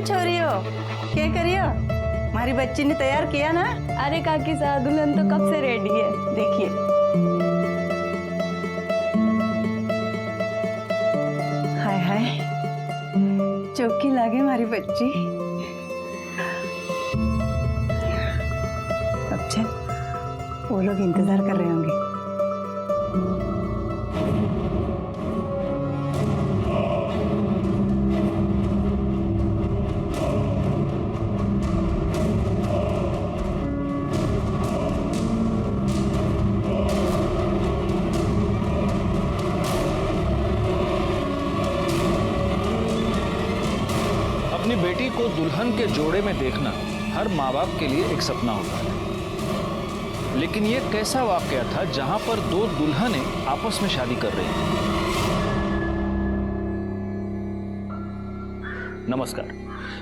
छोरियो क्या करियो? हमारी बच्ची ने तैयार किया ना? अरे काकी साहब दुल्हन तो कब से रेडी है। देखिए हाय हाय चौकी लागे हमारी बच्ची। अब चल वो लोग इंतजार कर रहे होंगे। अपनी बेटी को दुल्हन के जोड़े में देखना हर माँ बाप के लिए एक सपना होता है, लेकिन ये कैसा वाकया था जहां पर दो दुल्हनें आपस में शादी कर रही थी। नमस्कार,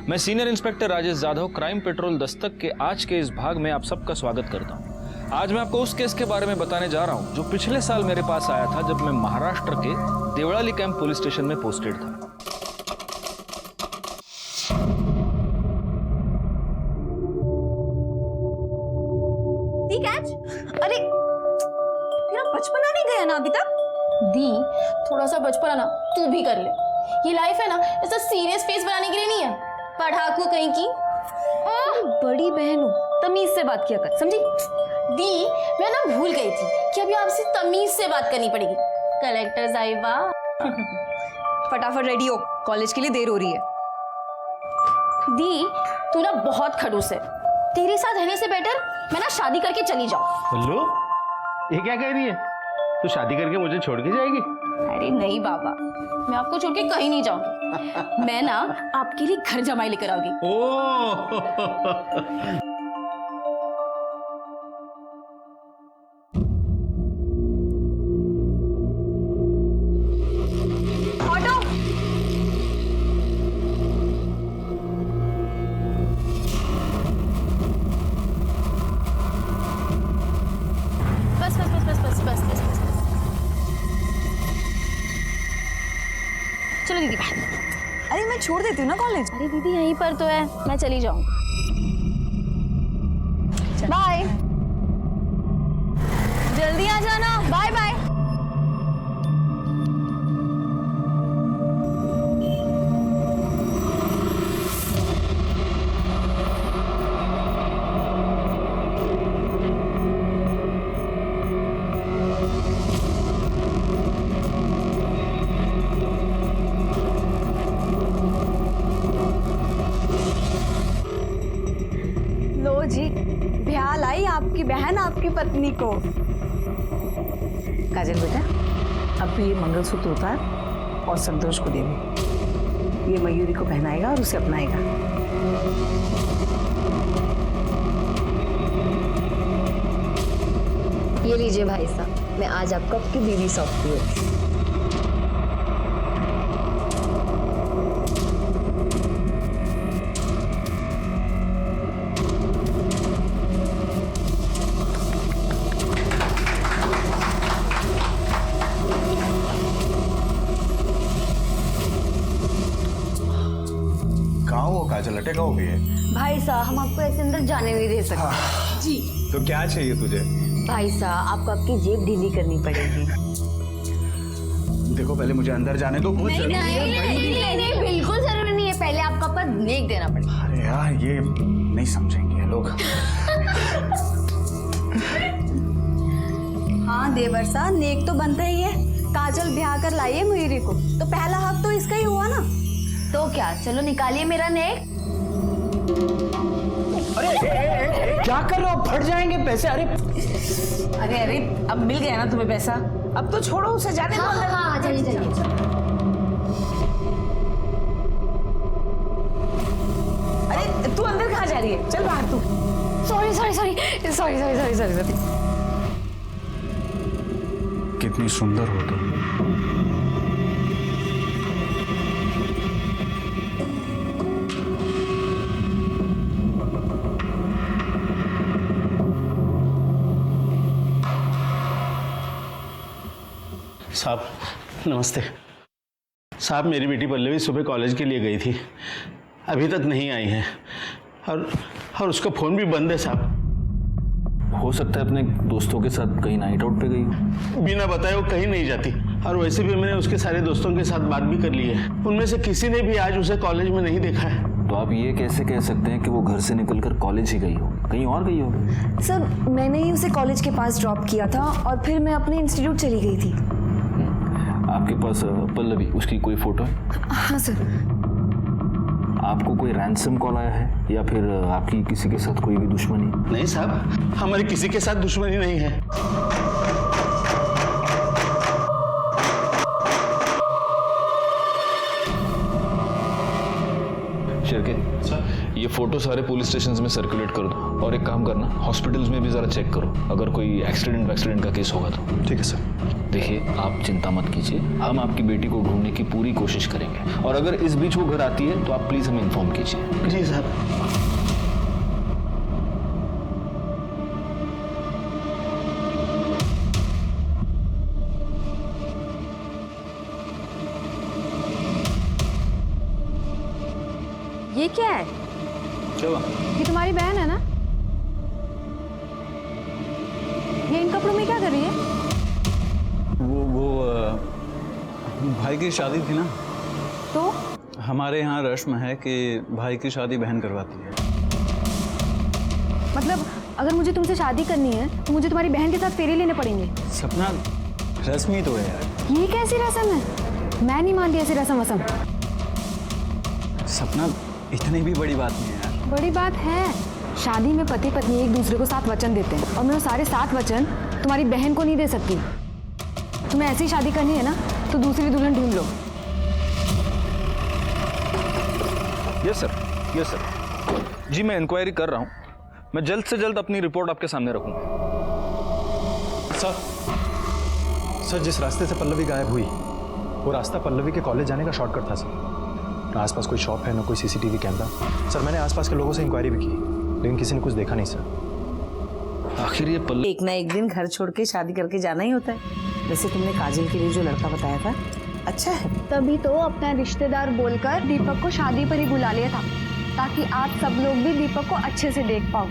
मैं senior inspector Rajesh Jadhav crime petrol Dastak के आज के इस भाग में आप सबका स्वागत करता हूं। आज मैं आपको उस केस के बारे में बताने जा रहा हूं जो पिछले साल मेरे पास आया था जब मैं महाराष्ट्र के देवळाली कैंप पुलिस स्टेशन में पोस्टेड था। अरे तेरा बचपना नहीं गया ना अभी तक? दी थोड़ा सा बचपना ना तू भी कर ले। ये लाइफ है ना ऐसा सीरियस फेस बनाने के लिए नहीं है। पढ़ाकू कहीं की। बड़ी बहन हो, तमीज से बात किया कर, समझी? दी मैं ना भूल गई थी कि अभी आपसे तमीज से बात करनी पड़ेगी। कलेक्टर साहिबा फटाफट रेडी हो, कॉलेज के लिए देर हो रही है। दी तू ना बहुत खड़ूस है। तेरे साथ रहने से बेटर मैं ना शादी करके चली जाऊं। बल्लू ये क्या कह रही है? तू शादी करके मुझे छोड़ के जाएगी? अरे नहीं बाबा, मैं आपको छोड़ के कहीं नहीं जाऊंगी। मैं ना आपके लिए घर जमाई लेकर आऊंगी। ओह चलो दीदी बाय। अरे मैं छोड़ देती हूँ ना कॉलेज। अरे दीदी यहीं पर तो है, मैं चली जाऊंगी। बाय, जल्दी आ जाना। Bye bye. जी ब्याह लाई आपकी बहन आपकी पत्नी को। काजल बेटा अब तो ये मंगलसूत्र उतार और संतोष को दे दे। ये मयूरी को पहनाएगा और उसे अपनाएगा। ये लीजिए भाई साहब, मैं आज आपको आपकी बीवी सौंपती हूँ। काजल अटेगा भी है। भाई साहब हम आपको ऐसे अंदर जाने नहीं दे सकते। हाँ। जी तो क्या चाहिए तुझे? भाई साहब आपको आपकी जेब ढीली करनी पड़ेगी। देखो पहले मुझे अंदर जाने दो। नहीं बिल्कुल जरूरी नहीं है, पहले आपका पर नेक देना पड़ेगा। अरे यार ये नहीं समझेंगे लोग। हाँ देवर साहब नेक तो बनता ही है। काजल ब्याह कर लाई है मयूरी को, तो पहला हक तो इसका ही हुआ ना। तो क्या, चलो निकालिए मेरा नेक। अरे क्या कर रहे हो? फट जाएंगे पैसे। अरे अरे अरे अब मिल गया ना तुम्हें पैसा, अब तो छोड़ो उसे जाने दो। हाँ चलिए चलिए। अरे तू अंदर कहाँ जा रही है? चल बाहर तू। Sorry sorry sorry sorry sorry sorry sorry sorry. कितनी सुंदर हो तुम। साहब नमस्ते। साहब मेरी बेटी पल्लवी सुबह कॉलेज के लिए गई थी, अभी तक नहीं आई हैं और उसका फ़ोन भी बंद है साहब। हो सकता है अपने दोस्तों के साथ कहीं नाइट आउट पे गई हो। बिना बताए वो कहीं नहीं जाती, और वैसे भी मैंने उसके सारे दोस्तों के साथ बात भी कर ली है। उनमें से किसी ने भी आज उसे कॉलेज में नहीं देखा है। तो आप ये कैसे कह सकते हैं कि वो घर से निकलकर कॉलेज ही गई हो? कहीं और गई हो? सर मैंने ही उसे कॉलेज के पास ड्रॉप किया था और फिर मैं अपने इंस्टीट्यूट चली गई थी। आपके पास पल्लवी, उसकी कोई फोटो है? हाँ सर। आपको कोई रैंसम कॉल आया है या फिर आपकी किसी के साथ कोई भी दुश्मनी? नहीं साहब, हमारी किसी के साथ दुश्मनी नहीं है। शिरके, ये फोटो सारे पुलिस स्टेशंस में सर्कुलेट कर दो, और एक काम करना, हॉस्पिटल्स में भी जरा चेक करो, अगर कोई एक्सीडेंट का केस होगा तो। ठीक है सर। देखिए, आप चिंता मत कीजिए, हम आपकी बेटी को ढूंढने की पूरी कोशिश करेंगे, और अगर इस बीच वो घर आती है तो आप प्लीज हमें इन्फॉर्म कीजिए। जी साहब। ये क्या है? चलो। ये तुम्हारी बहन है ना? ये इन कपड़ों में क्या कर रही है? वो भाई की शादी थी ना, तो हमारे यहाँ रस्म है कि भाई की शादी बहन करवाती है। मतलब अगर मुझे तुमसे शादी करनी है तो मुझे तुम्हारी बहन के साथ फेरे लेने पड़ेंगे? सपना, रस्म ही तो है यार। ये कैसी रस्म है? मैं नहीं मानती ऐसी रस्म वसम। सपना, इतनी भी बड़ी बात नहीं है यार। बड़ी बात है। शादी में पति पत्नी एक दूसरे को 7 वचन देते हैं, और मैं वो सारे 7 वचन तुम्हारी बहन को नहीं दे सकती। तुम्हें ऐसी शादी करनी है ना तो दूसरी दुल्हन ढूंढ लो। Yes sir. जी, मैं इंक्वायरी कर रहा हूँ, मैं जल्द से जल्द अपनी रिपोर्ट आपके सामने रखूँगा। सर जिस रास्ते से पल्लवी गायब हुई वो रास्ता पल्लवी के कॉलेज जाने का शॉर्टकट था सर। ना आसपास कोई शॉप है, ना कोई सीसीटीवी कैमरा। सर मैंने आसपास के लोगों से इंक्वायरी भी की, लेकिन किसी ने कुछ देखा नहीं सर। आखिर ये पल्लवी एक ना एक दिन घर छोड़ के शादी करके जाना ही होता है। वैसे तुमने काजल के लिए जो लड़का बताया था अच्छा है। तभी तो अपना रिश्तेदार बोलकर दीपक को शादी पर ही बुला लिया था, ताकि आप सब लोग भी दीपक को अच्छे से देख पाओ।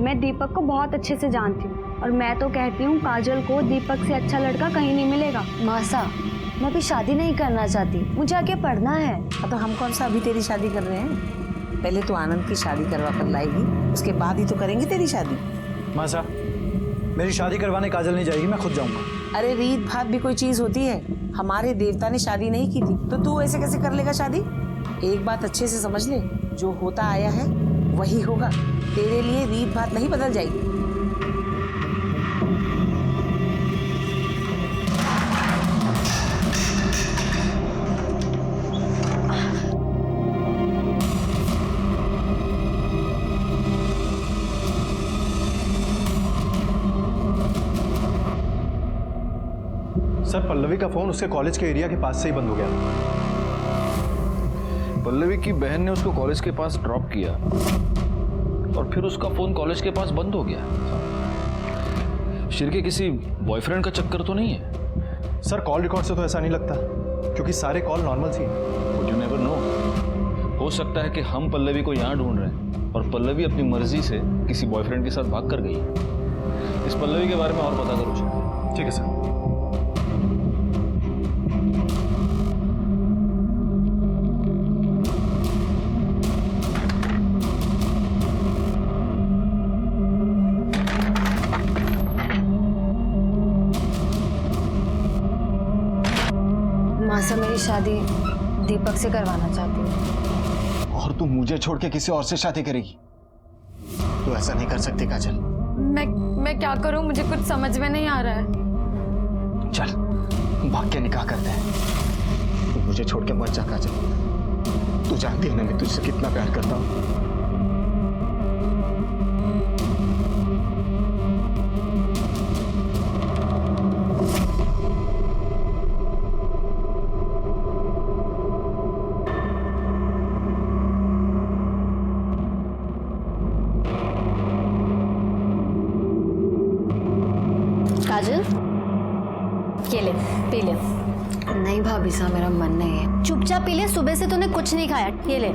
मैं दीपक को बहुत अच्छे से जानती हूँ, और मैं तो कहती हूँ काजल को दीपक से अच्छा लड़का कहीं नहीं मिलेगा। मासा, मैं अभी शादी नहीं करना चाहती, मुझे आगे पढ़ना है। हाँ, तो हम कौन सा अभी तेरी शादी कर रहे हैं? पहले तो आनंद की शादी करवा कर लाएगी, उसके बाद ही तो करेंगे तेरी शादी। मासा, मेरी शादी करवाने काजल नहीं जाएगी, मैं खुद जाऊंगा। अरे रीत भात भी कोई चीज होती है? हमारे देवता ने शादी नहीं की थी तो तू ऐसे कैसे कर लेगा शादी? एक बात अच्छे से समझ ले, जो होता आया है वही होगा। तेरे लिए रीत भात नहीं बदल जाएगी। सर पल्लवी का फोन उसके कॉलेज के एरिया के पास से ही बंद हो गया। पल्लवी की बहन ने उसको कॉलेज के पास ड्रॉप किया और फिर उसका फोन कॉलेज के पास बंद हो गया। शिरके, किसी बॉयफ्रेंड का चक्कर तो नहीं है? सर कॉल रिकॉर्ड से तो ऐसा नहीं लगता, क्योंकि सारे कॉल नॉर्मल थी। But you never know, हो सकता है कि हम पल्लवी को यहाँ ढूंढ रहे हैं और पल्लवी अपनी मर्जी से किसी बॉयफ्रेंड के साथ भाग कर गई है। इस पल्लवी के बारे में और पता करो। ठीक है सर। मासा, मेरी शादी दीपक से करवाना चाहती हूँ। और तू मुझे छोड़ के किसी और से शादी करेगी? तू ऐसा नहीं कर सकती काजल। मैं क्या करूं, मुझे कुछ समझ में नहीं आ रहा है। चल भाग के निकाह करते हैं। तू मुझे छोड़ के मत जा काजल। तू जानती है ना मैं तुझसे कितना प्यार करता हूँ। काजल, ये ले, पी ले। नहीं भाभी साहब, मेरा मन नहीं है। चुपचाप पी ले, सुबह से तूने कुछ नहीं खाया। ये ले।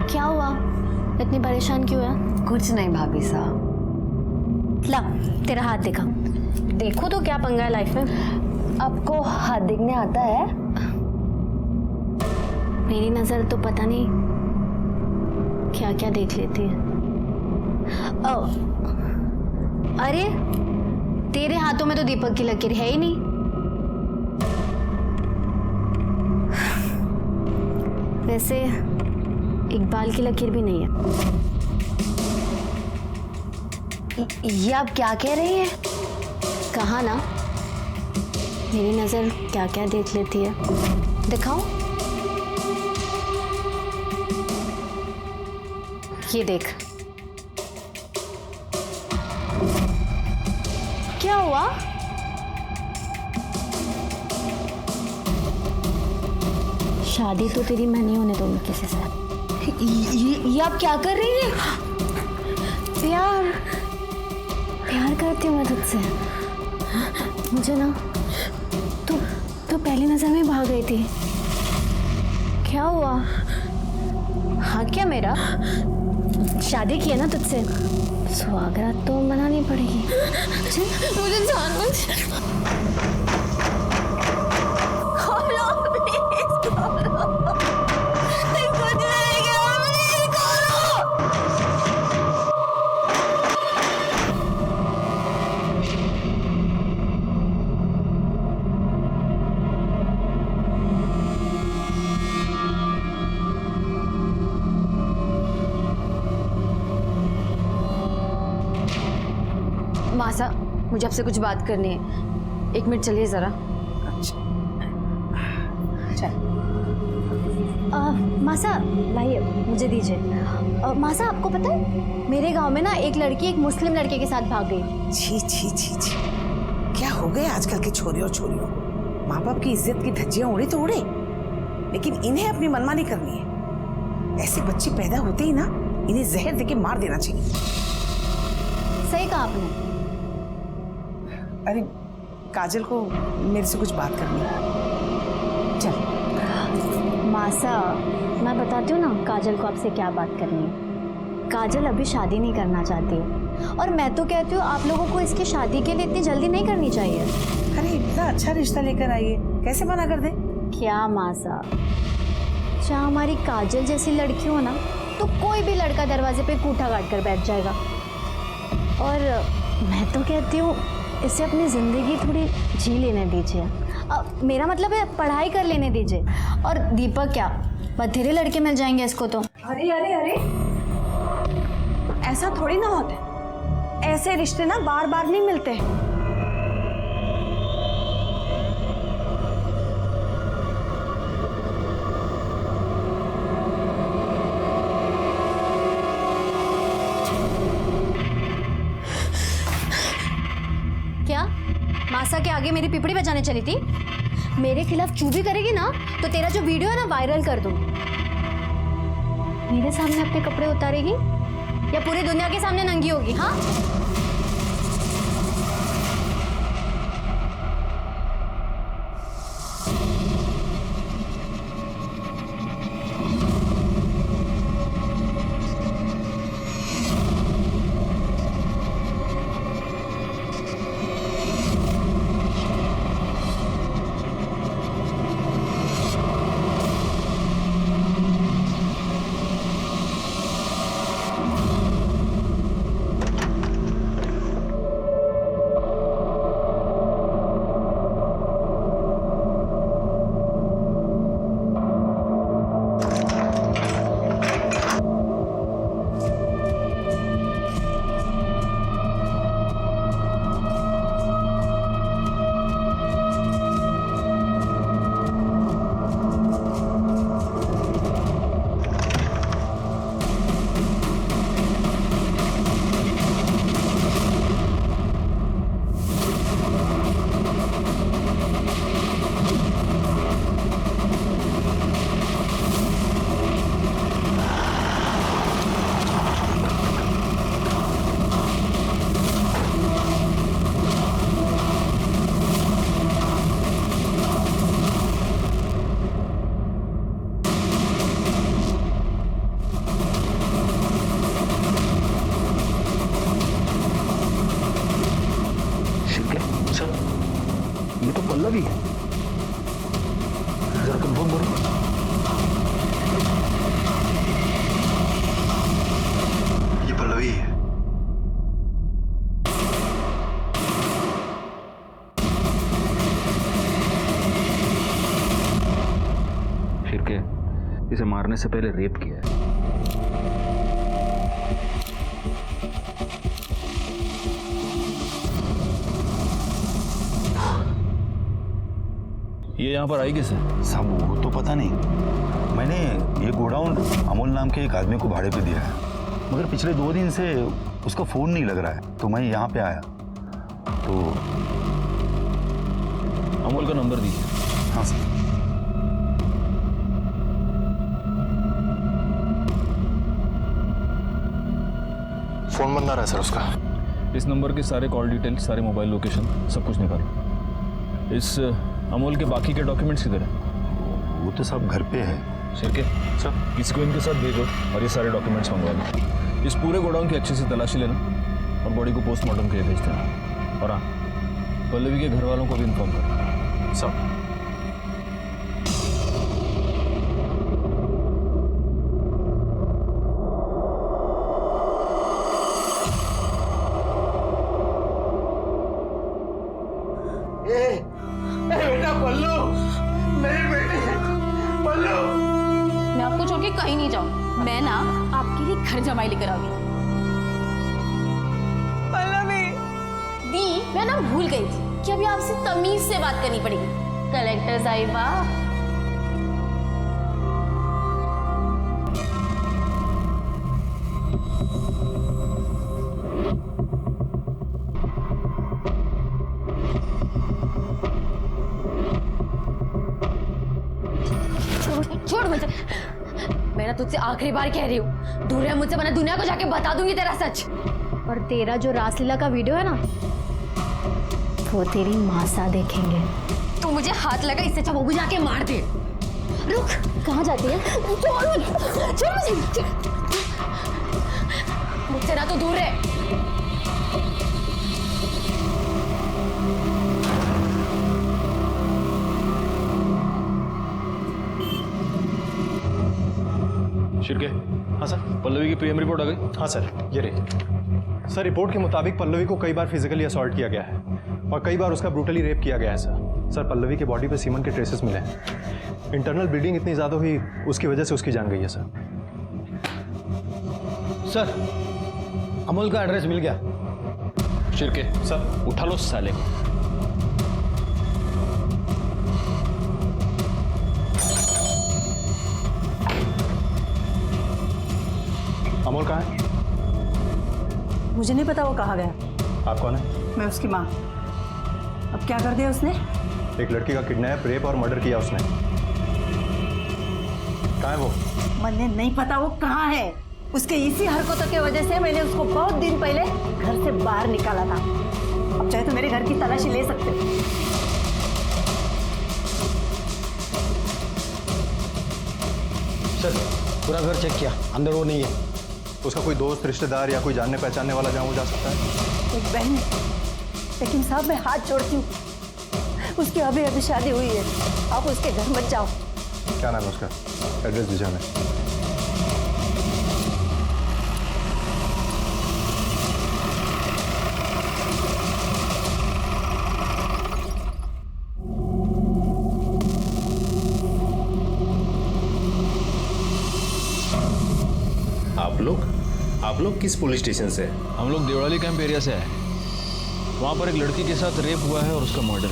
क्या हुआ, इतनी परेशान क्यों है? कुछ नहीं भाभी साहब। ला तेरा हाथ दिखा, देखो तो क्या पंगा है लाइफ में। आपको हाथ देखने आता है? मेरी नजर तो पता नहीं क्या क्या देख लेती है। ओ, अरे तेरे हाथों में तो दीपक की लकीर है ही नहीं। वैसे इकबाल की लकीर भी नहीं है। ये आप क्या कह रही हैं? कहा ना, मेरी नजर क्या क्या देख लेती है। दिखाओ, ये देख। क्या हुआ? शादी तो तेरी मैं नहीं होने दूंगी किसी से। ये आप क्या कर रही हैं? प्यार करती हूँ मैं तुझसे। मुझे ना तो पहली नजर में भाग गई थी। क्या हुआ? हाँ क्या मेरा शादी की है ना तुझसे, स्वागत तो मनानी पड़ेगी। मुझे जान मासा, मुझे आपसे कुछ बात करनी है। 1 मिनट चलिए जरा। मासा लाइए, मुझे दीजिए। मासा आपको पता है मेरे गांव में ना एक लड़की एक मुस्लिम लड़के के साथ भाग गई। छी छी छी छी, क्या हो गए आजकल के छोरे और छोरियों को। माँ बाप की इज्जत की धज्जियां उड़े तो उड़े, लेकिन इन्हें अपनी मनमानी करनी है। ऐसे बच्चे पैदा होते ही ना इन्हें जहर देके मार देना चाहिए। सही कहा आपने। अरे काजल को मेरे से कुछ बात करनी है, चल। मासा मैं बताती हूँ ना काजल को आपसे क्या बात करनी है। काजल अभी शादी नहीं करना चाहती है, और मैं तो कहती हूँ आप लोगों को इसकी शादी के लिए इतनी जल्दी नहीं करनी चाहिए। अरे इतना अच्छा रिश्ता लेकर आई है, कैसे मना कर दे? क्या मासा, जहाँ हमारी काजल जैसी लड़की हो ना तो कोई भी लड़का दरवाजे पे कूठा काट कर बैठ जाएगा। और मैं तो कहती हूँ इसे अपनी ज़िंदगी थोड़ी जी लेने दीजिए। मेरा मतलब है पढ़ाई कर लेने दीजिए। और दीपक क्या बथेरे लड़के मिल जाएंगे इसको तो। अरे अरे अरे, ऐसा थोड़ी ना होता है। ऐसे रिश्ते ना बार बार नहीं मिलते। क्या मासा के आगे मेरी पिपड़ी बजाने चली थी? मेरे खिलाफ चूभी करेगी ना तो तेरा जो वीडियो है ना वायरल कर दूं। मेरे सामने अपने कपड़े उतारेगी या पूरी दुनिया के सामने नंगी होगी? हाँ, मारने से पहले रेप किया है। ये यहाँ पर आई किसे? साहब वो तो पता नहीं, मैंने ये गोडाउन अमोल नाम के एक आदमी को भाड़े पे दिया है, मगर पिछले 2 दिन से उसका फ़ोन नहीं लग रहा है, तो मैं यहाँ पे आया तो। अमोल का नंबर दीजिए। हाँ सर। फ़ोन बंद आ रहा है सर उसका। इस नंबर के सारे कॉल डिटेल्स, सारे मोबाइल लोकेशन, सब कुछ निकालो। इस अमोल के बाकी के डॉक्यूमेंट्स किधर हैं? वो तो सब घर पे है। शिरके सर, किसी को इनके साथ भेजो और ये सारे डॉक्यूमेंट्स मंगवा लो। इस पूरे गोडाउन की अच्छे से तलाशी लेना और बॉडी को पोस्टमार्टम के लिए भेज देना। और हाँ, पल्लवी के घर वालों को भी इन्फॉर्म करो। सब। बेटा पल्लू, मेरी बेटी पल्लू। मैं आपको छोड़ के कहीं नहीं जाऊँ। मैं ना आपके लिए घर जमाई लेकर आ गई। पल्लवी दी, मैं ना भूल गई थी कि अभी आपसे तमीज से बात करनी पड़ेगी। कलेक्टर साहिबा, छोड़ मुझे। मैं ना तुझसे आखिरी बार कह रही हूँ, दूर है मुझसे, वरना दुनिया को जाके बता दूंगी तेरा सच। और तेरा जो रासलीला का वीडियो है ना, वो तेरी मासा देखेंगे। तू मुझे हाथ लगा, इससे अच्छा वो भी जाके मार दे। रुक, कहाँ जाती है? छोड़ मुझे, मुझसे ना तो दूर रहे। शिरके, हाँ सर। पल्लवी की पीएम रिपोर्ट आ गई? हाँ सर, ये रही। सर रिपोर्ट के मुताबिक पल्लवी को कई बार फिजिकली असॉल्ट किया गया है और कई बार उसका ब्रूटली रेप किया गया है सर। सर पल्लवी के बॉडी पे सीमन के ट्रेसेस मिले हैं। इंटरनल ब्लीडिंग इतनी ज़्यादा हुई, उसकी वजह से उसकी जान गई है सर। सर अमोल का एड्रेस मिल गया। शिरके सर उठा लो साले को। अमोल कहाँ है? मुझे नहीं पता वो कहाँ गया। आप कौन है? मैं उसकी माँ। अब क्या कर दिया उसने? एक लड़की का किडनैप, रेप और मर्डर किया उसने। कहाँ है वो? मुझे नहीं पता वो कहाँ है। उसके इसी हरकतों की वजह से मैंने उसको बहुत दिन पहले घर से बाहर निकाला था। अब चाहे तो मेरे घर की तलाशी ले सकते हो। सर पूरा घर चेक किया, अंदर वो नहीं है। उसका कोई दोस्त, रिश्तेदार या कोई जानने पहचानने वाला जहाँ वो जा सकता है? एक बहन है, लेकिन साहब मैं हाथ जोड़ती हूँ, उसकी अभी अभी शादी हुई है, आप उसके घर मत जाओ। क्या नाम है उसका? एड्रेस दीजिए हमें। आप लोग किस पुलिस स्टेशन से? हम लोग देवड़ाली कैंप एरिया से आए। वहाँ पर एक लड़की के साथ रेप हुआ है और उसका मर्डर।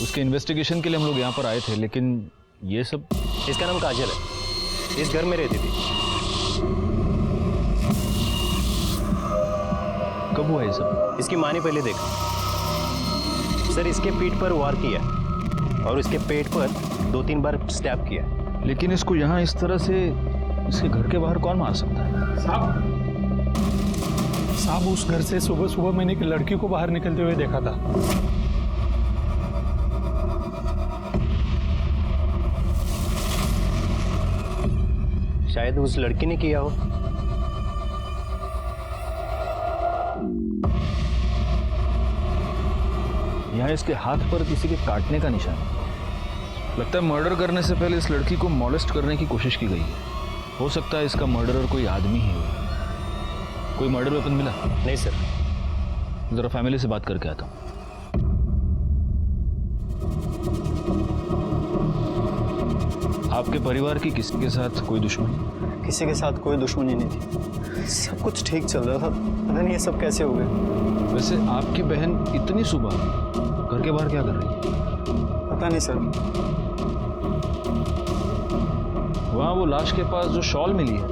उसके इन्वेस्टिगेशन के लिए हम लोग यहाँ पर आए थे, लेकिन ये सब। इसका नाम काजल है, इस घर में रहती थी। कब हुआ ये सब? इसकी माँ ने पहले देखा सर। इसके पीठ पर वार किया और उसके पेट पर 2-3 बार स्टैब किया। लेकिन इसको यहाँ इस तरह से इसके घर के बाहर कौन मार सकता है? साहब उस घर से सुबह सुबह मैंने एक लड़की को बाहर निकलते हुए देखा था। शायद उस लड़की ने किया हो। यहाँ इसके हाथ पर किसी के काटने का निशान है। लगता है मर्डर करने से पहले इस लड़की को मॉलेस्ट करने की कोशिश की गई है। हो सकता है इसका मर्डरर कोई आदमी ही हो। कोई मर्डर वेपन मिला? नहीं सर। जरा फैमिली से बात करके आता हूँ। आपके परिवार की किसी के साथ कोई दुश्मनी? किसी के साथ कोई दुश्मनी नहीं थी, सब कुछ ठीक चल रहा था। पता नहीं ये सब कैसे हो गए। वैसे आपकी बहन इतनी सुबह घर के बाहर क्या कर रही है? पता नहीं सर। वहाँ वो लाश के पास जो शॉल मिली है,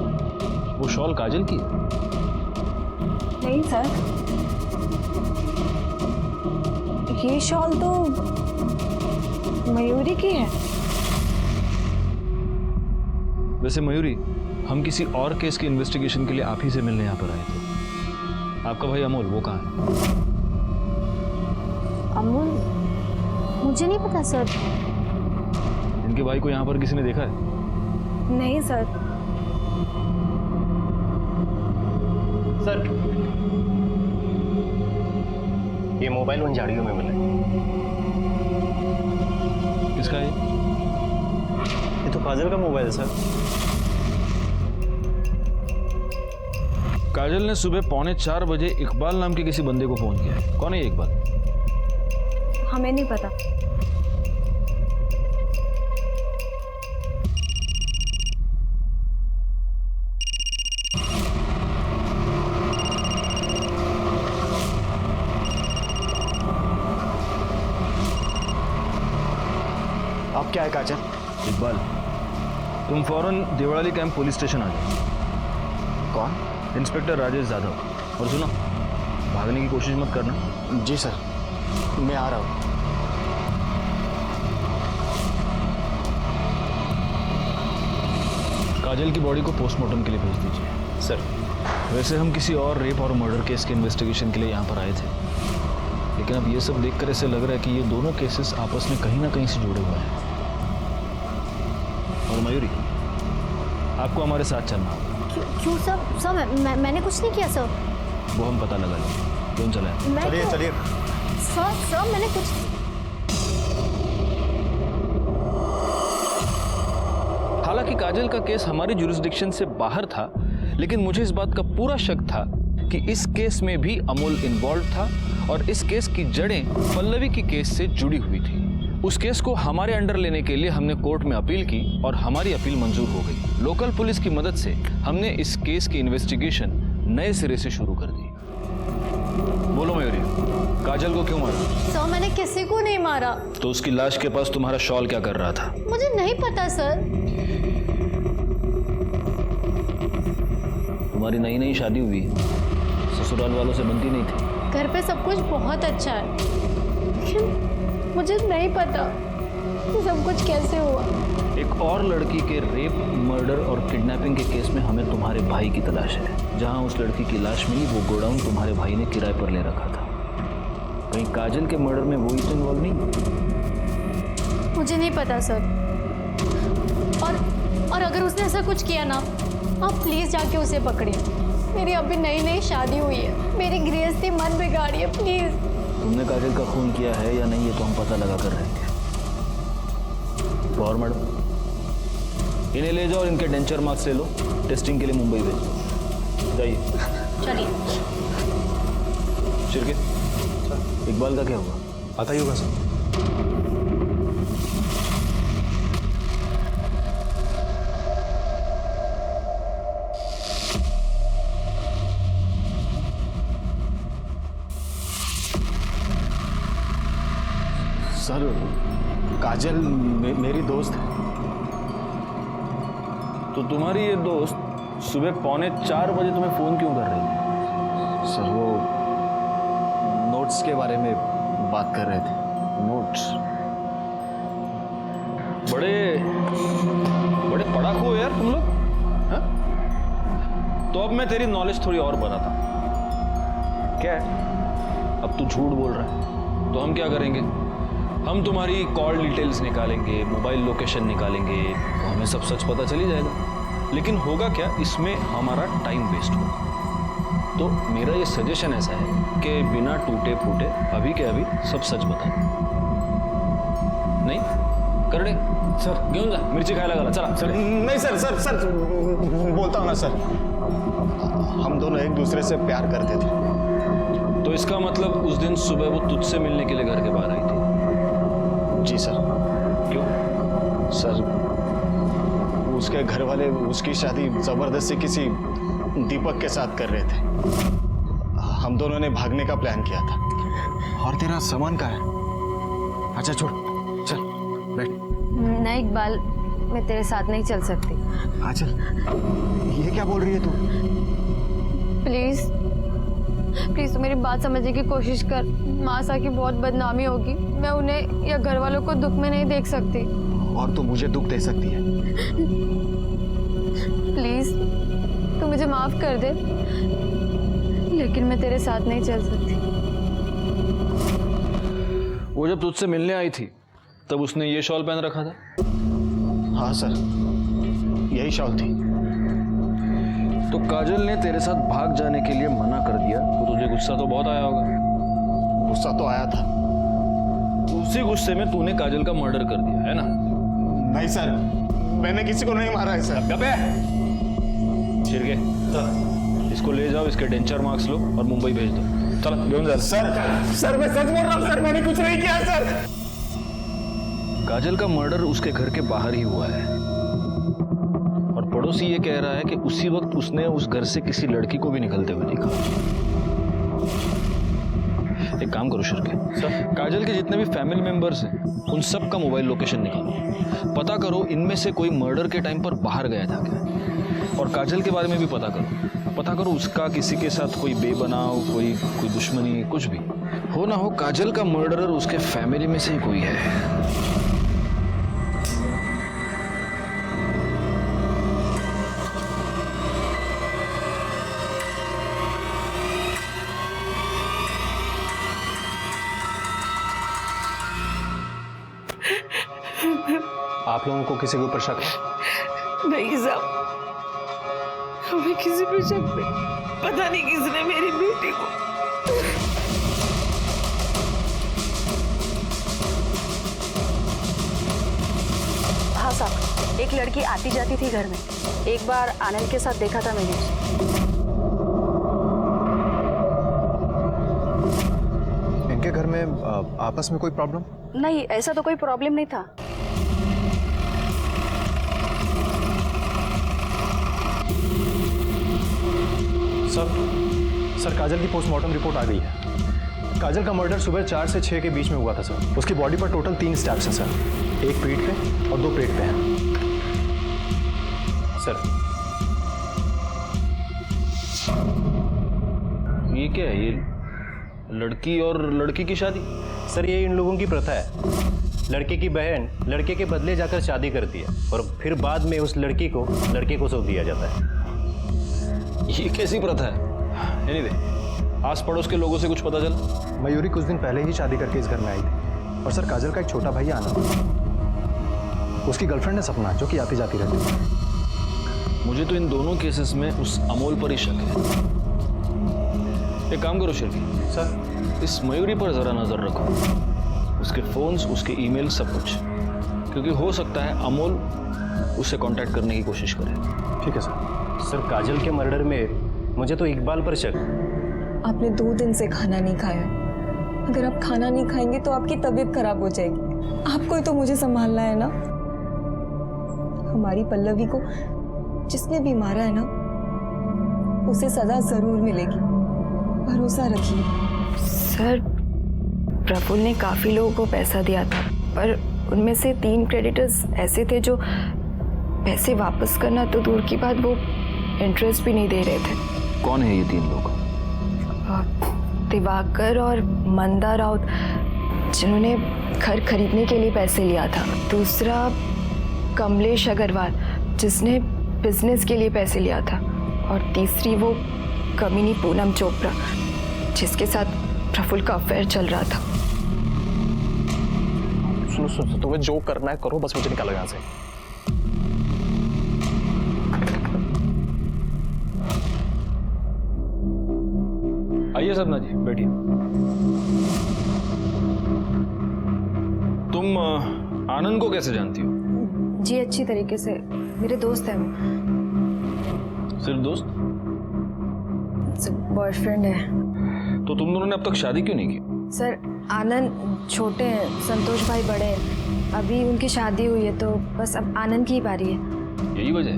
वो शॉल काजल की है? नहीं सर, ये शॉल तो मयूरी की है। वैसे मयूरी, हम किसी और केस के इन्वेस्टिगेशन के लिए आप ही से मिलने यहाँ पर आए थे। आपका भाई अमोल वो कहाँ है? अमोल, मुझे नहीं पता सर। इनके भाई को यहाँ पर किसी ने देखा है? नहीं सर। सर, ये मोबाइल उन झाड़ियों में मिला है। किसका है? ये तो काजल का मोबाइल है सर। काजल ने सुबह 3:45 बजे इकबाल नाम के किसी बंदे को फोन किया है। कौन है ये इकबाल? हमें नहीं पता। आप क्या है काजल? इकबाल, तुम फौरन देवड़ाली कैंप पुलिस स्टेशन आ जाओ। कौन? इंस्पेक्टर राजेश जाधव। और सुनो, भागने की कोशिश मत करना। जी सर, मैं आ रहा हूँ। काजल की बॉडी को पोस्टमार्टम के लिए भेज दीजिए। सर, वैसे हम किसी और रेप और मर्डर केस के इन्वेस्टिगेशन के लिए यहाँ पर आए थे, लेकिन अब ये सब देखकर ऐसे लग रहा है कि ये दोनों केसेस आपस में कहीं ना कहीं से जुड़े हुए हैं। और मयूरी, आपको हमारे साथ चलना होगा। क्यों सर? सर मैंने कुछ नहीं किया सर। वो हम पता लगा लेंगे। क्यों चले? चलिए चलिए। सर मैंने कुछ। हालांकि काजल का केस हमारी जुरिस्डिक्शन से बाहर था, लेकिन मुझे इस बात का पूरा शक था कि इस केस में भी अमोल इन्वॉल्व था और इस केस की जड़ें पल्लवी की केस से जुड़ी हुई थी। उस केस को हमारे अंडर लेने के लिए हमने कोर्ट में अपील की और हमारी अपील मंजूर हो गई। लोकल पुलिस की मदद से हमने इस केस की इन्वेस्टिगेशन नए सिरे से शुरू कर दी। बोलो मयूरी, काजल को क्यों मारा? सर मैंने किसी को नहीं मारा। तो उसकी लाश के पास तुम्हारा शॉल क्या कर रहा था? मुझे नहीं पता सर। तुम्हारी नई नई शादी हुई है, ससुराल वालों से बनती नहीं थी। घर पे सब कुछ बहुत अच्छा है, लेकिन मुझे नहीं पता कि सब कुछ कैसे हुआ। एक और लड़की के रेप, मर्डर और किडनैपिंग के केस में हमें तुम्हारे भाई की तलाश है। जहां उस लड़की की लाश मिली, वो गोडाउन तुम्हारे भाई ने किराए पर ले रखा था। कहीं काजल के मर्डर में वही तो इन्वॉल्व नहीं? मुझे नहीं पता सर। और अगर उसने ऐसा कुछ किया ना, आप प्लीज जाके उसे पकड़िए। मेरी अभी नई नई शादी हुई है, मेरी गृहस्थी मन बिगाड़िए प्लीज। तुमने काजल का खून किया है या नहीं, ये तो हम पता लगा कर रहेंगे। और मैडम, इन्हें ले जाओ और इनके डेंचर मार्क्स ले लो, टेस्टिंग के लिए मुंबई भेजो। जाइए। चलिए। शिरके, इकबाल का क्या हुआ? पता ही होगा सर। सर, काजल मेरी दोस्त है। तो तुम्हारी ये दोस्त सुबह 3:45 बजे तुम्हें फोन क्यों कर रही थी? सर, वो नोट्स के बारे में बात कर रहे थे। नोट्स? बड़े पढ़ाकू हो यार तुम लोग, हाँ? तो अब मैं तेरी नॉलेज थोड़ी और बढ़ाता हूं। क्या है? अब तू झूठ बोल रहा है, तो हम क्या करेंगे? हम तुम्हारी कॉल डिटेल्स निकालेंगे, मोबाइल लोकेशन निकालेंगे, तो हमें सब सच पता चली जाएगा। लेकिन होगा क्या, इसमें हमारा टाइम वेस्ट होगा। तो मेरा ये सजेशन ऐसा है कि बिना टूटे फूटे अभी के अभी सब सच बता। नहीं करड़े सर, घेऊन जा, मिर्ची खायला घाला, चला। सर नहीं सर, सर सर बोलता हूँ ना सर, हम दोनों एक दूसरे से प्यार करते थे। तो इसका मतलब उस दिन सुबह वो तुझसे मिलने के लिए घर के बाहर आई थी? जी सर। क्यों? सर, उसके घर वाले उसकी शादी जबरदस्ती किसी दीपक के साथ कर रहे थे। हम दोनों ने भागने का प्लान किया था। और तेरा सामान कहाँ है? अच्छा छोड़, चल बैठ। नहीं इकबाल, मैं तेरे साथ नहीं चल सकती। हाँ चल। ये क्या बोल रही है तू? प्लीज प्लीज तू मेरी बात समझने की कोशिश कर। मासा की बहुत बदनामी होगी। मैं उन्हें या घर वालों को दुख में नहीं देख सकती। और तू मुझे दुख दे सकती है? प्लीज तू मुझे माफ कर दे, लेकिन मैं तेरे साथ नहीं चल सकती। वो जब तुझसे मिलने आई थी तब उसने ये शॉल पहन रखा था? हाँ सर, यही शॉल थी। तो काजल ने तेरे साथ भाग जाने के लिए मना कर दिया तो तुझे गुस्सा तो बहुत आया होगा। गुस्सा तो आया था। उसी गुस्से में तूने काजल का मर्डर कर दिया है ना? नहीं सर, मैंने किसी को नहीं मारा है सर। गबे छिरके, इसको ले जाओ, इसके डेंचर मार्क्स लो और मुंबई भेज दो। चलो घेऊन जा। सर मैं सच बोल रहा हूँ सर, मैंने कुछ नहीं किया सर। काजल का मर्डर उसके घर के बाहर ही हुआ है और पड़ोसी ये कह रहा है कि उसी वक्त उसने उस घर से किसी लड़की को भी निकलते हुए देखा। एक काम करो शिरके, काजल के जितने भी फैमिली मेंबर्स हैं उन सब का मोबाइल लोकेशन निकालो, पता करो इनमें से कोई मर्डर के टाइम पर बाहर गया था क्या, और काजल के बारे में भी पता करो उसका किसी के साथ कोई बेबनाव, कोई दुश्मनी, कुछ भी हो ना हो, काजल का मर्डरर उसके फैमिली में से ही कोई है। आप लोगों को किसी के ऊपर शक है? नहीं साहब, हमें किसी पे शक नहीं। पता नहीं किसने मेरी बेटी को। हाँ साहब, एक लड़की आती जाती थी घर में। एक बार आनंद के साथ देखा था मैंने उसे। इनके घर में आपस में कोई प्रॉब्लम? नहीं, ऐसा तो कोई प्रॉब्लम नहीं था। सर काजल की पोस्टमार्टम रिपोर्ट आ गई है। काजल का मर्डर सुबह 4 से 6 के बीच में हुआ था सर। उसकी बॉडी पर टोटल 3 स्टैब्स हैं सर, एक पीठ पे और 2 पेट पे हैं सर। ये क्या है? ये लड़की और लड़की की शादी? सर ये इन लोगों की प्रथा है। लड़के की बहन लड़के के बदले जाकर शादी करती है और फिर बाद में उस लड़की को लड़के को सौंप दिया जाता है। ये कैसी प्रथा है? एनीवे, आस पड़ोस के लोगों से कुछ पता चला? मयूरी कुछ दिन पहले ही शादी करके इस घर में आई थी। और सर काजल का एक छोटा भाई आनंद, उसकी गर्लफ्रेंड है सपना, जो कि आती जाती रहती है। मुझे तो इन दोनों केसेस में उस अमोल पर ही शक है। एक काम करो शिरकी सर, इस मयूरी पर जरा नजर रखो, उसके फोन्स, उसके ईमेल, सब कुछ, क्योंकि हो सकता है अमोल उससे कांटेक्ट करने की कोशिश करे। ठीक है सर। सर काजल के मर्डर में मुझे तो इकबाल पर शक। आपने 2 दिन से खाना नहीं खाया। अगर आप खाना नहीं खाएंगे तो आपकी तबीयत खराब हो जाएगी। आपको ही तो मुझे संभालना है ना। हमारी पल्लवी को जिसने भी मारा है ना, उसे सजा जरूर मिलेगी, भरोसा रखिए। सर प्रफुल्ल ने काफ़ी लोगों को पैसा दिया था, पर उनमें से 3 क्रेडिटर्स ऐसे थे जो पैसे वापस करना तो दूर की बात, वो इंटरेस्ट भी नहीं दे रहे थे। कौन है ये 3 लोग? दिवाकर और मंदा राउत, जिन्होंने घर खरीदने के लिए पैसे लिया था। दूसरा कमलेश अग्रवाल, जिसने बिजनेस के लिए पैसे लिया था। और तीसरी वो कमीनी पूनम चोपड़ा, जिसके साथ प्रफुल्ल का अफेयर चल रहा था। सुनो, तुम्हें जो करना है करो, बस मुझे निकालो यहाँ से। आइए सपना जी, बैठिए। तुम आनंद को कैसे जानती हो? जी अच्छी तरीके से, मेरे दोस्त हैं वो। सिर्फ दोस्त? बॉयफ्रेंड है। तो तुम दोनों ने अब तक शादी क्यों नहीं की? सर आनंद छोटे हैं, संतोष भाई बड़े हैं। अभी उनकी शादी हुई है तो बस अब आनंद की ही बारी है। यही वजह है,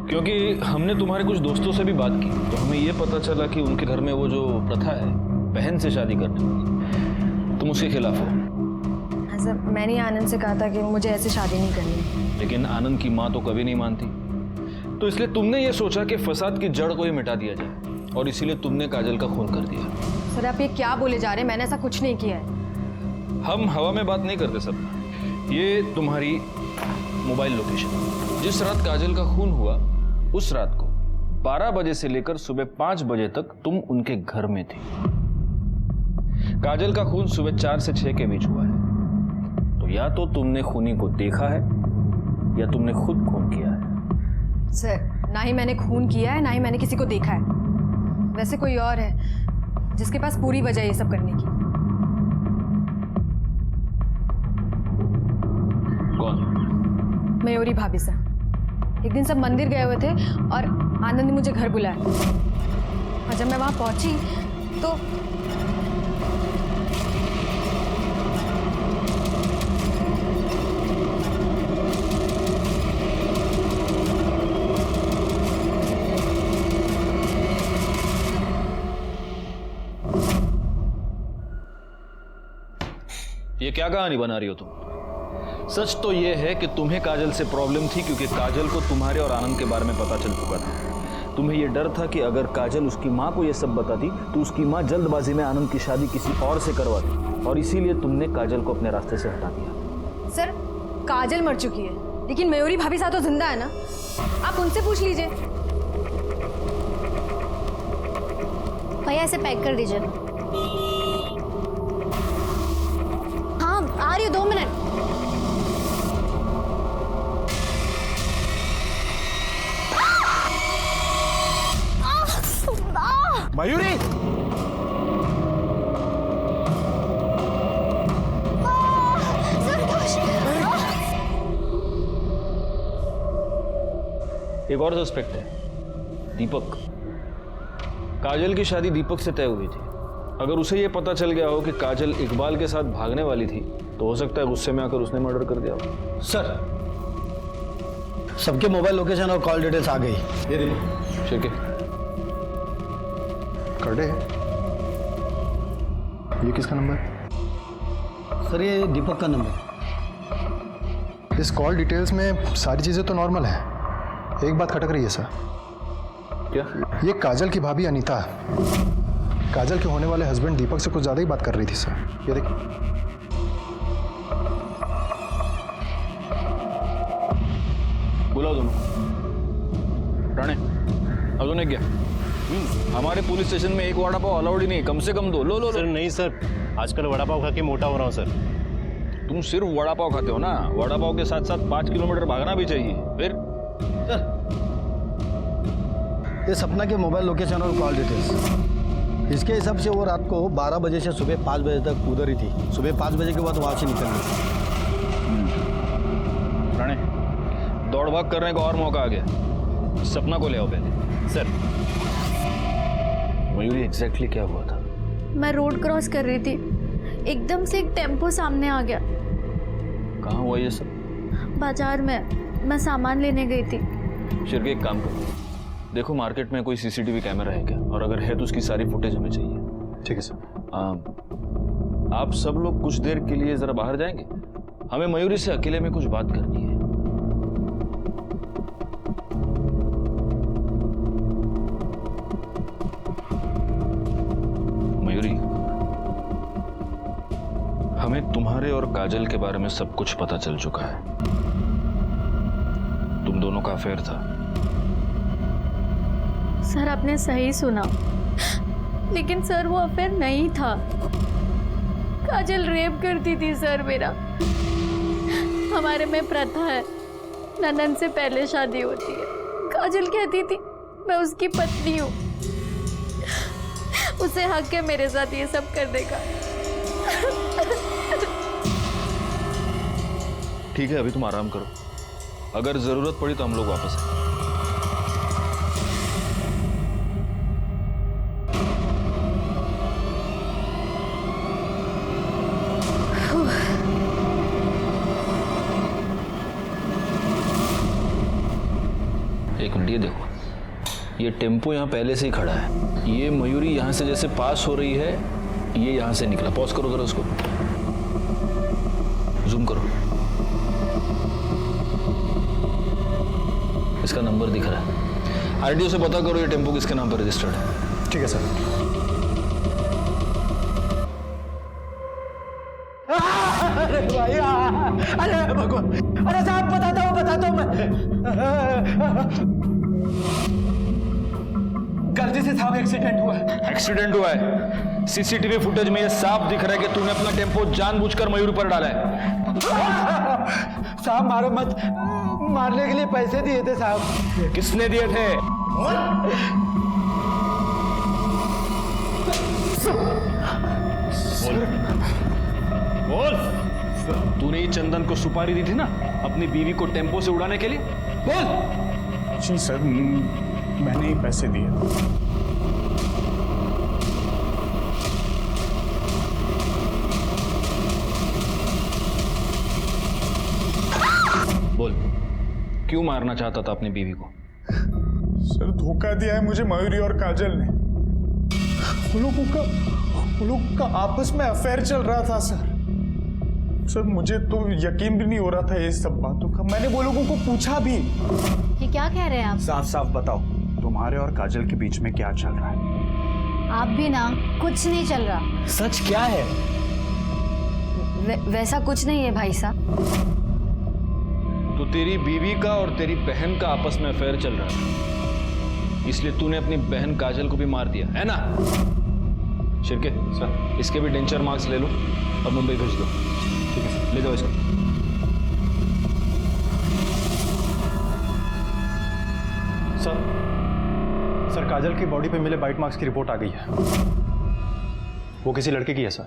क्योंकि हमने तुम्हारे कुछ दोस्तों से भी बात की तो हमें ये पता चला कि उनके घर में वो जो प्रथा है बहन से शादी करने की, तुम उसके खिलाफ हो। सर मैंने आनंद से कहा था कि मुझे ऐसे शादी नहीं करनी, लेकिन आनंद की माँ तो कभी नहीं मानती, तो इसलिए तुमने ये सोचा कि फसाद की जड़ को ही मिटा दिया जाए और इसीलिए तुमने काजल का खून कर दिया। सर आप ये क्या बोले जा रहे हैं? मैंने ऐसा कुछ नहीं किया है। हम हवा में बात नहीं करते सब। ये तुम्हारी मोबाइल लोकेशन, जिस रात काजल का खून हुआ उस रात को 12 बजे से लेकर सुबह 5 बजे तक तुम उनके घर में थी। काजल का खून सुबह 4 से 6 के बीच हुआ है, तो या तो तुमने खूनी को देखा है या तुमने खुद खून किया है। सर ना ही मैंने खून किया है ना ही मैंने किसी को देखा है। वैसे कोई और है जिसके पास पूरी वजह ये सब करने की। कौन? मयूरी भाभी से। एक दिन सब मंदिर गए हुए थे और आनंद ने मुझे घर बुलाया और जब मैं वहां पहुंची तो ये क्या कहानी बना रही हो तुम? सच तो ये है कि तुम्हें काजल से प्रॉब्लम थी क्योंकि काजल को तुम्हारे और आनंद के बारे में पता चल चुका था। तुम्हें ये डर था कि अगर काजल उसकी माँ को ये सब बताती तो उसकी माँ जल्दबाजी में आनंद की शादी किसी और से करवाती और इसीलिए तुमने काजल को अपने रास्ते से हटा दिया। सर काजल मर चुकी है लेकिन मयूरी भाभी साथ तो जिंदा है ना, आप उनसे पूछ लीजिए। भैया इसे पैक कर दीजिए। हाँ आ रही हूँ, 2 मिनट। मयूरी! एक और सस्पेक्ट है, दीपक। काजल की शादी दीपक से तय हुई थी। अगर उसे यह पता चल गया हो कि काजल इकबाल के साथ भागने वाली थी तो हो सकता है गुस्से में आकर उसने मर्डर कर दिया हो। सर सबके मोबाइल लोकेशन और कॉल डिटेल्स आ गई। ये देखो शिरके कर दे। ये किसका नंबर? सर ये दीपक का नंबर। इस कॉल डिटेल्स में सारी चीज़ें तो नॉर्मल हैं, एक बात खटक रही है सर। क्या? ये काजल की भाभी अनीता काजल के होने वाले हस्बैंड दीपक से कुछ ज़्यादा ही बात कर रही थी सर। ये देखिए। बुलाओ दोनों। राणे अब दोनों क्या? हमारे पुलिस स्टेशन में एक वड़ा पाव अलाउड ही नहीं, कम से कम 2। लो लो सर नहीं सर, आजकल वड़ा पाव खा के मोटा हो रहा हूँ सर। तुम सिर्फ वड़ा पाव खाते हो ना, वड़ा पाव के साथ साथ 5 किलोमीटर भागना भी चाहिए। फिर सर ये सपना के मोबाइल लोकेशन और कॉल डिटेल्स, इसके हिसाब से वो रात को 12 बजे से सुबह 5 बजे तक उधर ही थी। सुबह 5 बजे के बाद वहाँ से निकल गई। राणे दौड़ भाग करने का और मौका आ गया, सपना को ले आओ पहले। सर मयूरी एग्जैक्टली क्या हुआ था? मैं रोड क्रॉस कर रही थी, एकदम से एक टेम्पो सामने आ गया। कहाँ हुआ ये सब? बाजार में, मैं सामान लेने गई थी। शिरके एक काम करो, देखो मार्केट में कोई सीसीटीवी कैमरा है क्या, और अगर है तो उसकी सारी फुटेज हमें चाहिए। ठीक है सर। आप सब लोग कुछ देर के लिए जरा बाहर जाएंगे, हमें मयूरी से अकेले में कुछ बात करनी है। मयूरी, हमें तुम्हारे और काजल के बारे में सब कुछ पता चल चुका है। तुम दोनों का अफेयर था। सर आपने सही सुना, लेकिन सर वो अफेयर नहीं था। काजल रेप करती थी सर मेरा। हमारे में प्रथा है, ननद से पहले शादी होती है। काजल कहती थी मैं उसकी पत्नी हूँ, उसे हक है मेरे साथ ये सब करने का। ठीक है, अभी तुम आराम करो, अगर जरूरत पड़ी तो हम लोग वापस आएंगे। ये टेम्पो यहाँ पहले से ही खड़ा है। ये मयूरी यहाँ से जैसे पास हो रही है, ये यहाँ से निकला। पॉज करो जरा उसको, जूम करो, इसका नंबर दिख रहा है। आरटीओ से पता करो ये टेम्पो किसके नाम पर रजिस्टर्ड है। ठीक है सर। अरे भाई, अरे भगवान, अरे साहब बताता हूँ मैं। गलती से साहब एक्सीडेंट हुआ है। एक्सीडेंट हुआ है? सीसीटीवी फुटेज में ये साफ दिख रहा है कि तूने अपना टेम्पो जानबूझकर मयूरी पर डाला है। साहब मारो मत, मारने के लिए पैसे दिए थे साहब। किसने दिए थे? बोल। तूने ही चंदन को सुपारी दी थी ना अपनी बीवी को टेम्पो से उड़ाने के लिए? बोल। जी सर, मैंने ही पैसे दिए। बोल, क्यों मारना चाहता था अपनी बीवी को? सर धोखा दिया है मुझे मयूरी और काजल ने। वो लोगों का आपस में अफेयर चल रहा था सर, मुझे तो यकीन भी नहीं हो रहा था ये सब बातों का। मैंने वो लोगों को पूछा भी। ये क्या कह रहे हैं आप? साफ साफ बताओ, तुम्हारे और काजल के बीच में क्या चल रहा है? आप भी ना, कुछ नहीं चल रहा। सच क्या है? वैसा कुछ नहीं है भाई साहब। तो तेरी बीवी का और तेरी बहन का आपस में अफेयर चल रहा है, इसलिए तूने अपनी बहन काजल को भी मार दिया है ना? शिरके सर, इसके भी डेंचर मार्क्स ले लो और मुंबई भेज दो। ठीक है सर, ले जाओ इसको। सर काजल की बॉडी पे मिले बाइट मार्क्स की रिपोर्ट आ गई है। वो किसी लड़के की है सर।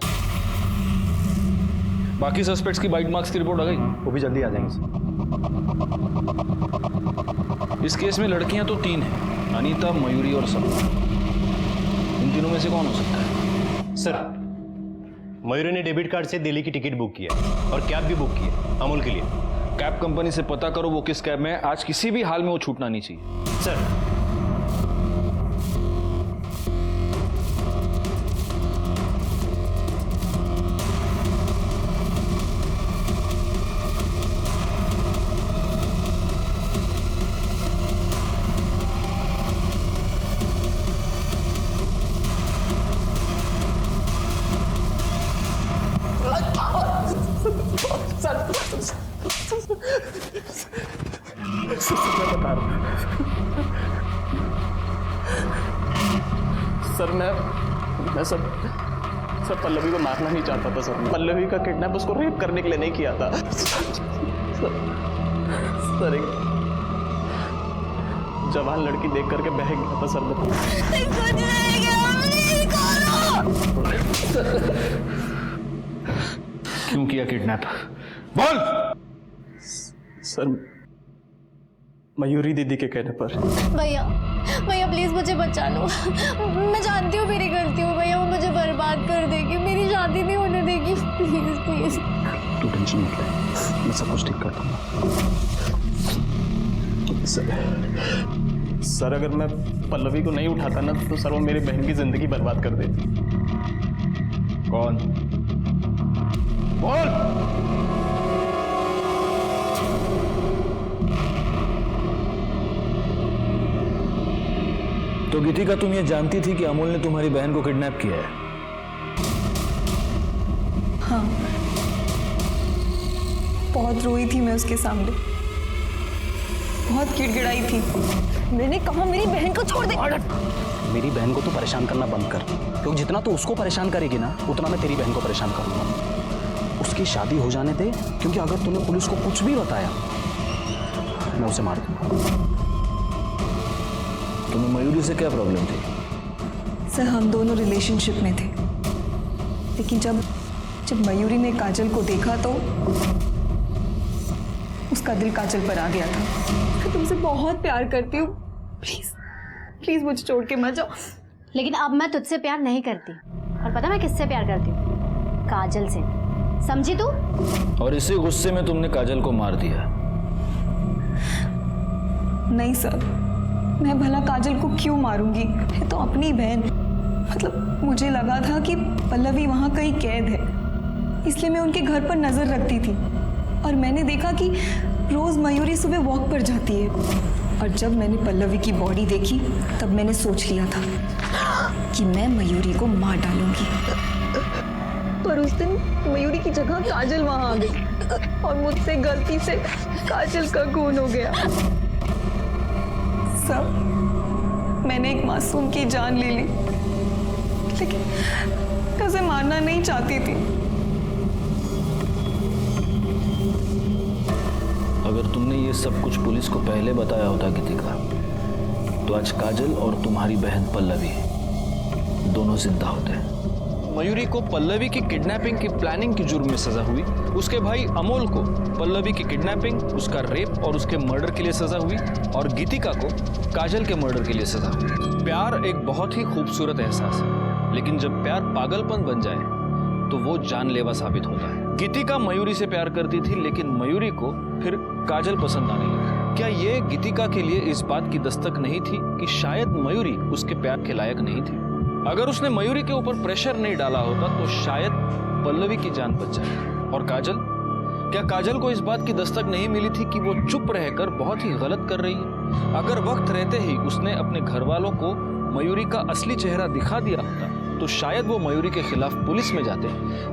बाकी सस्पेक्ट्स की बाइट मार्क्स की रिपोर्ट आ गई? वो भी जल्दी आ जाएंगे सर। इस केस में लड़कियां तो 3 हैं, अनीता, मयूरी और सपना। इन तीनों में से कौन हो सकता है? सर, मयूरी ने डेबिट कार्ड से दिल्ली की टिकट बुक किया और कैब भी बुक की है अमूल के लिए। कैब कंपनी से पता करो वो किस कैब में है। आज किसी भी हाल में वो छूटना नहीं चाहिए। सर, सर मैं सर पल्लवी को मारना नहीं चाहता था सर। पल्लवी का किडनैप उसको रेप करने के लिए नहीं किया था सर एक जवान लड़की देख करके बह गया था सर। क्यों किया किडनैप? बोल। सर मयूरी दीदी के कहने पर। भैया प्लीज मुझे बचा लो। मैं जानती हूँ मेरी गलती हो भैया, वो मुझे बर्बाद कर देगी, मेरी शादी नहीं होने देगी। Please please. तू टेंशन मत ले, मैं सब कुछ ठीक कर दूंगा। सर अगर मैं पल्लवी को नहीं उठाता ना तो सर वो मेरी बहन की जिंदगी बर्बाद कर देती। कौन? बोल। तो गीतिका, तुम ये जानती थी कि अमूल ने तुम्हारी बहन को किडनैप किया है? हाँ, बहुत रोई थी मैं उसके सामने, बहुत गिड़गिड़ाई थी। मैंने कहा मेरी बहन को छोड़ दे। मेरी बहन को तो परेशान करना बंद कर, क्योंकि जितना तू उसको परेशान करेगी ना उतना मैं तेरी बहन को परेशान करूंगा। उसकी शादी हो जाने दे, क्योंकि अगर तूने पुलिस को कुछ भी बताया मैं उसे मार दूंगा। तुम्हें मयूरी से क्या प्रॉब्लम थी? सर हम दोनों रिलेशनशिप में थे, लेकिन जब मयूरी ने काजल को देखा तो उसका दिल काजल पर आ गया था। मैं तुमसे बहुत प्यार करती हूँ, प्लीज प्लीज मुझे छोड़ के मत जाओ। लेकिन अब मैं तुझसे प्यार नहीं करती, और पता मैं किससे प्यार करती हूँ? काजल से, समझी तू? और इसी गुस्से में तुमने काजल को मार दिया? नहीं सर, मैं भला काजल को क्यों मारूंगी? है तो अपनी बहन। मतलब मुझे लगा था कि पल्लवी वहाँ कहीं कैद है, इसलिए मैं उनके घर पर नजर रखती थी। और मैंने देखा कि रोज मयूरी सुबह वॉक पर जाती है। और जब मैंने पल्लवी की बॉडी देखी तब मैंने सोच लिया था कि मैं मयूरी को मार डालूंगी। पर उस दिन मयूरी की जगह काजल वहां आ गई और मुझसे गलती से काजल का खून हो गया। सब मैंने एक मासूम की जान ले ली, लेकिन मैं उसे मारना नहीं चाहती थी। अगर तुमने ये सब कुछ पुलिस को पहले बताया होता गीतिका, तो आज काजल और तुम्हारी बहन पल्लवी दोनों जिंदा होते। मयूरी को पल्लवी की किडनैपिंग की प्लानिंग की जुर्म में सजा हुई। उसके भाई अमोल को पल्लवी की किडनैपिंग, उसका रेप और उसके मर्डर के लिए सजा हुई। और गीतिका को काजल के मर्डर के लिए सजा हुई। प्यार एक बहुत ही खूबसूरत एहसास है, लेकिन जब प्यार पागलपन बन जाए तो वो जानलेवा साबित होता है। गीतिका मयूरी से प्यार करती थी, लेकिन मयूरी को फिर काजल पसंद आने लगी। क्या ये गीतिका के लिए इस बात की दस्तक नहीं थी कि शायद मयूरी उसके प्यार के लायक नहीं थी? अगर उसने मयूरी के ऊपर प्रेशर नहीं डाला होता तो शायद पल्लवी की जान बच जाए। और काजल, क्या काजल को इस बात की दस्तक नहीं मिली थी कि वो चुप रहकर बहुत ही गलत कर रही है? अगर वक्त रहते ही उसने अपने घर वालों को मयूरी का असली चेहरा दिखा दिया होता तो शायद वो मयूरी के खिलाफ पुलिस में जाते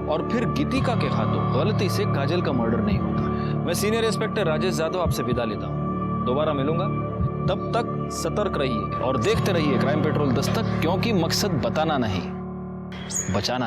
और फिर गीतिका के हाथों गलती से काजल का मर्डर नहीं होता। मैं सीनियर इंस्पेक्टर राजेश यादव आपसे विदा लेता हूँ। दोबारा मिलूंगा, तब तक सतर्क रहिए और देखते रहिए क्राइम पेट्रोल दस्तक, क्योंकि मकसद बताना नहीं, बचाना।